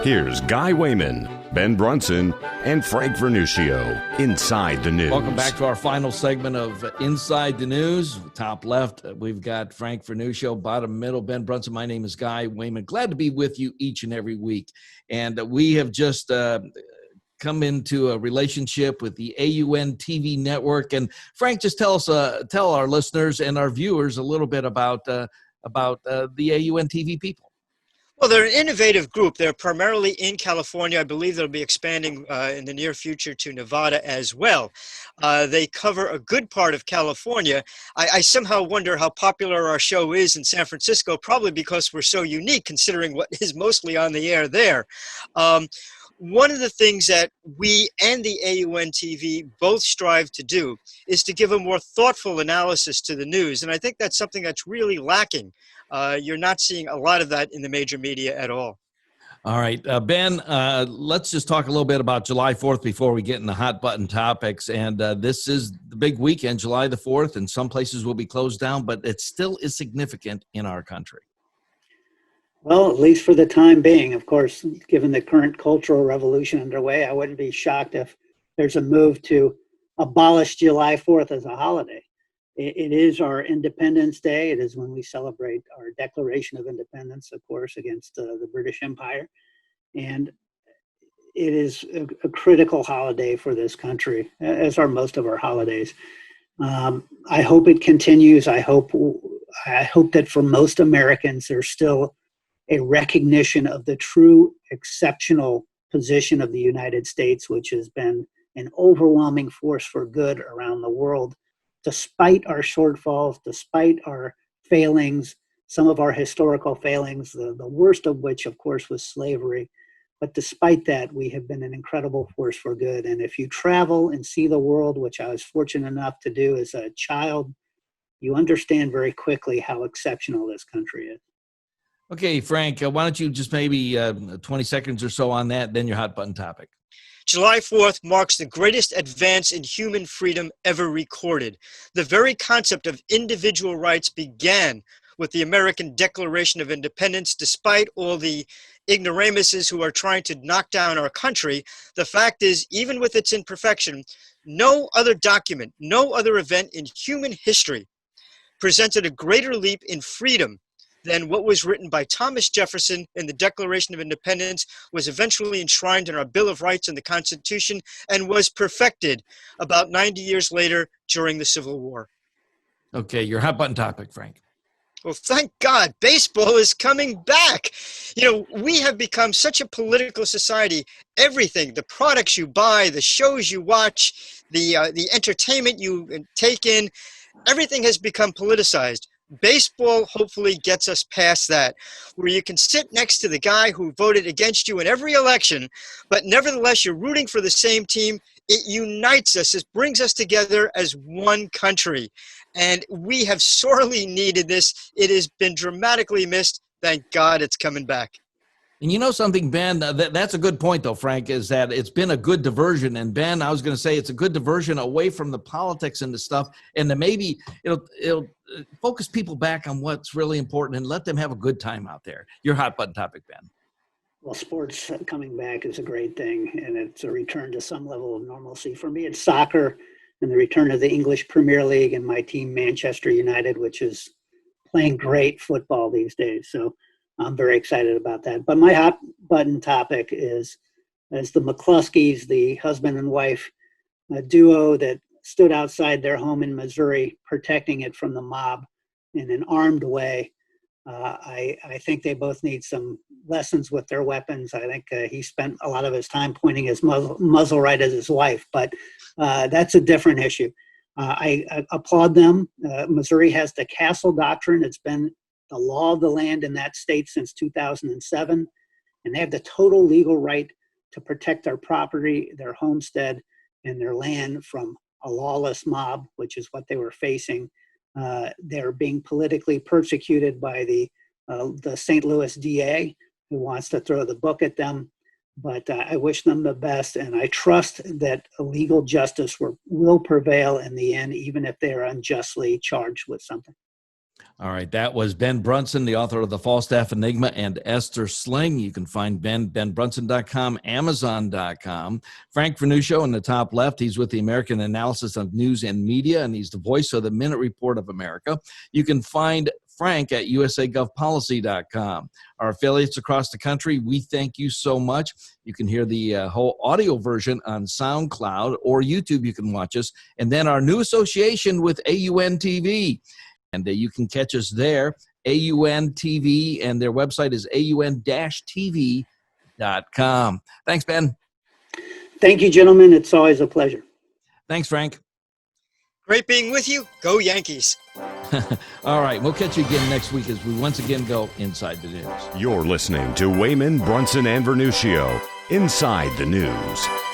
Here's Guy Wehman, Ben Brunson, and Frank Vernuccio inside the news. Welcome back to our final segment of Inside the News. Top left, we've got Frank Vernuccio. Bottom middle, Ben Brunson. My name is Guy Wehman. Glad to be with you each and every week. And we have just come into a relationship with the AUN TV network. And Frank, just tell our listeners and our viewers a little bit about the AUN TV people. Well, they're an innovative group. They're primarily in California. I believe they'll be expanding in the near future to Nevada as well. They cover a good part of California. I somehow wonder how popular our show is in San Francisco, probably because we're so unique considering what is mostly on the air there. One of the things that we and the AUN TV both strive to do is to give a more thoughtful analysis to the news. And I think that's something that's really lacking. You're not seeing a lot of that in the major media at all. All right, Ben, let's just talk a little bit about July 4th before we get in the hot button topics. And this is the big weekend, July the 4th, and some places will be closed down, but it still is significant in our country. Well, at least for the time being. Of course, given the current cultural revolution underway, I wouldn't be shocked if there's a move to abolish July 4th as a holiday. It is our Independence Day. It is when we celebrate our Declaration of Independence, of course, against the British Empire. And it is a critical holiday for this country, as are most of our holidays. I hope it continues. I hope that for most Americans, there's still a recognition of the true exceptional position of the United States, which has been an overwhelming force for good around the world, despite our shortfalls, despite our failings, some of our historical failings, the worst of which, of course, was slavery. But despite that, we have been an incredible force for good. And if you travel and see the world, which I was fortunate enough to do as a child, you understand very quickly how exceptional this country is. Okay, Frank, why don't you just maybe 20 seconds or so on that, then your hot button topic. July 4th marks the greatest advance in human freedom ever recorded. The very concept of individual rights began with the American Declaration of Independence. Despite all the ignoramuses who are trying to knock down our country, the fact is, even with its imperfection, no other document, no other event in human history presented a greater leap in freedom than what was written by Thomas Jefferson in the Declaration of Independence, was eventually enshrined in our Bill of Rights and the Constitution, and was perfected about 90 years later during the Civil War. Okay, your hot button topic, Frank. Well, thank God, baseball is coming back. You know, we have become such a political society. Everything, the products you buy, the shows you watch, the entertainment you take in, everything has become politicized. Baseball hopefully gets us past that, where you can sit next to the guy who voted against you in every election, but nevertheless you're rooting for the same team. It unites us. It brings us together as one country. And we have sorely needed this. It has been dramatically missed. Thank God it's coming back. And you know something, Ben, that's a good point, though, Frank, is that it's been a good diversion. And, Ben, I was going to say it's a good diversion away from the politics and the stuff, and then maybe it'll focus people back on what's really important and let them have a good time out there. Your hot button topic, Ben. Well, sports coming back is a great thing, and it's a return to some level of normalcy. For me, it's soccer and the return of the English Premier League and my team, Manchester United, which is playing great football these days. So I'm very excited about that. But my hot button topic is the McCluskeys, the husband and wife duo that stood outside their home in Missouri, protecting it from the mob in an armed way. I think they both need some lessons with their weapons. I think he spent a lot of his time pointing his muzzle right at his wife, but that's a different issue. I applaud them. Missouri has the Castle Doctrine. It's been the law of the land in that state since 2007, and they have the total legal right to protect their property, their homestead, and their land from a lawless mob, which is what they were facing. They're being politically persecuted by the St. Louis DA, who wants to throw the book at them. But I wish them the best, and I trust that legal justice will prevail in the end, even if they are unjustly charged with something. All right, that was Ben Brunson, the author of the Falstaff, Enigma, and Esther Sling. You can find benbrunson.com, amazon.com. Frank Vernuccio in the top left, he's with the American Analysis of News and Media, and he's the voice of the Minute Report of America. You can find Frank at usagovpolicy.com. Our affiliates across the country, we thank you so much. You can hear the whole audio version on SoundCloud or YouTube. You can watch us. And then our new association with AUN TV. And you can catch us there, AUN TV, and their website is aun-tv.com. Thanks, Ben. Thank you, gentlemen. It's always a pleasure. Thanks, Frank. Great being with you. Go Yankees. All right, we'll catch you again next week as we once again go Inside the News. You're listening to Wehman, Brunson, and Vernuccio, Inside the News.